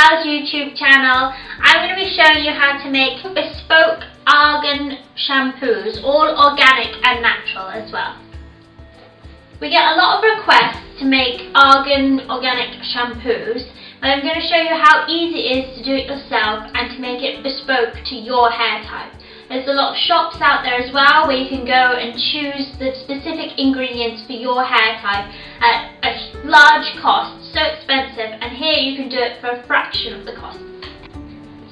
Douvalls YouTube channel. I'm going to be showing you how to make bespoke argan shampoos, all organic and natural as well. We get a lot of requests to make argan organic shampoos, and I'm going to show you how easy it is to do it yourself and to make it bespoke to your hair type. There's a lot of shops out there as well where you can go and choose the specific ingredients for your hair type at a large cost, so expensive, and here you can do it for a fraction of the cost.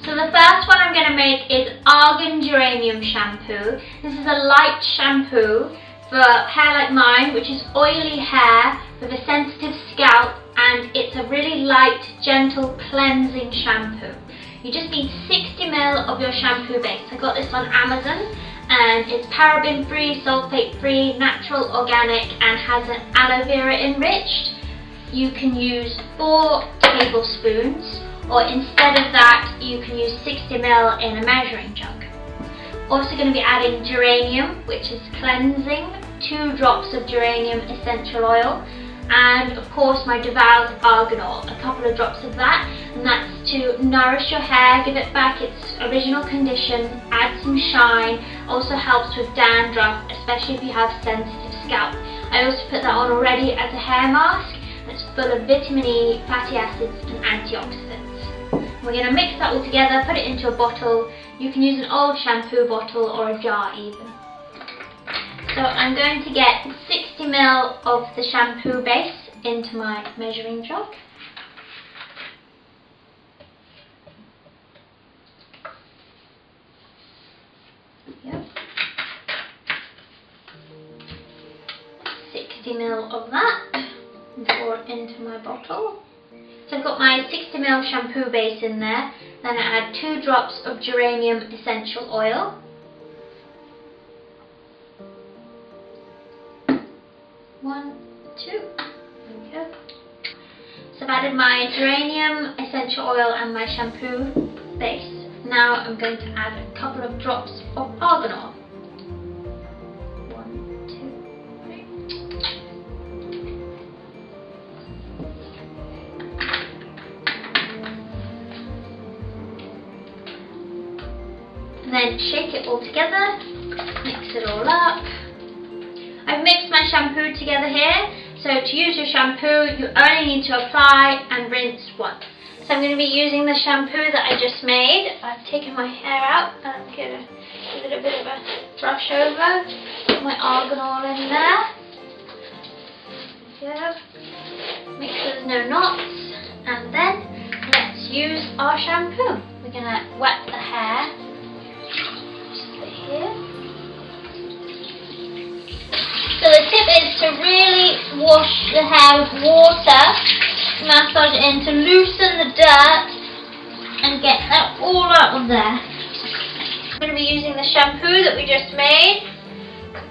So the first one I'm going to make is Argan Geranium shampoo. This is a light shampoo for hair like mine, which is oily hair with a sensitive scalp, and it's a really light, gentle, cleansing shampoo. You just need 60 ml of your shampoo base. I got this on Amazon and it's paraben free, sulfate free, natural, organic, and has an aloe vera enriched. You can use 4 tablespoons, or instead of that you can use 60 ml in a measuring jug. Also going to be adding geranium, which is cleansing, 2 drops of geranium essential oil, and of course my Douvalls argan oil, a couple of drops of that, and that's to nourish your hair, give it back its original condition, add some shine, also helps with dandruff, especially if you have sensitive scalp. I also put that on already as a hair mask, and it's full of vitamin E, fatty acids and antioxidants. We're going to mix that all together, put it into a bottle. You can use an old shampoo bottle or a jar even. So I'm going to get 60 ml of the shampoo base into my measuring jug. Yep. 60 ml of that and pour it into my bottle. So I've got my 60 ml shampoo base in there. Then I add 2 drops of geranium essential oil. 1, 2, there we go. So I've added my geranium essential oil and my shampoo base. Now I'm going to add a couple of drops of argan oil. 1, 2, 3. And then shake it all together, mix it all up. I've mixed my shampoo together here, so to use your shampoo you only need to apply and rinse once. So I'm going to be using the shampoo that I just made. I've taken my hair out and I'm going to give it a bit of a brush over, put my argan oil in there. There we go. Make sure there's no knots, and then let's use our shampoo. We're going to wet the hair, just put it here. So the tip is to really wash the hair with water, massage it in to loosen the dirt and get that all out of there. I'm going to be using the shampoo that we just made.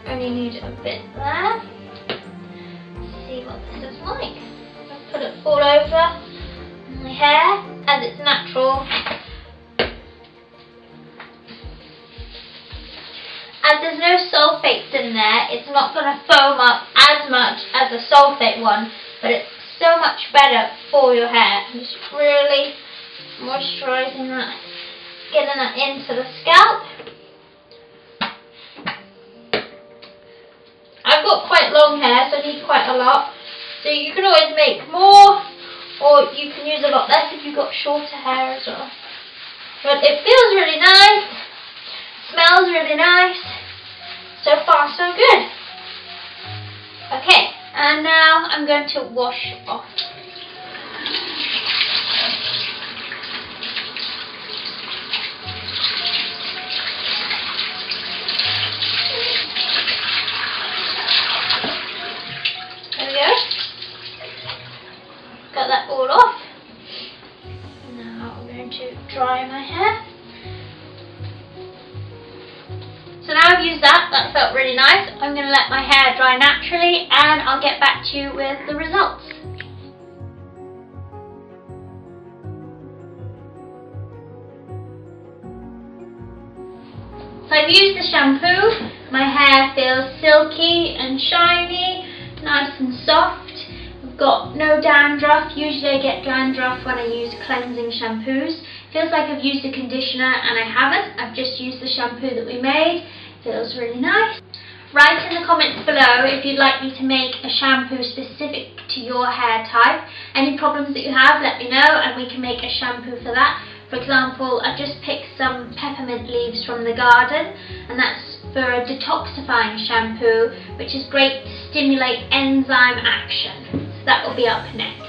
Only need a bit there. Let's see what this is like. I'll put it all over my hair as it's natural. As there's no sulfates in there, it's not going to foam up as much as a sulfate one, but it's so much better for your hair. I'm just really moisturising that, getting that into the scalp. I've got quite long hair, so I need quite a lot. So you can always make more, or you can use a lot less if you've got shorter hair as well. But it feels really nice. Smells really nice. So far so good. Okay, and now I'm going to wash off. There we go. Got that all off. Now I'm going to dry my hair. So now I've used that felt really nice. I'm going to let my hair dry naturally and I'll get back to you with the results. So I've used the shampoo. My hair feels silky and shiny, nice and soft. We've got no dandruff. Usually I get dandruff when I use cleansing shampoos. Feels like I've used a conditioner and I haven't. I've just used the shampoo that we made. Feels really nice. Write in the comments below if you'd like me to make a shampoo specific to your hair type. Any problems that you have, let me know and we can make a shampoo for that. For example, I just picked some peppermint leaves from the garden, and that's for a detoxifying shampoo, which is great to stimulate enzyme action. So that will be up next.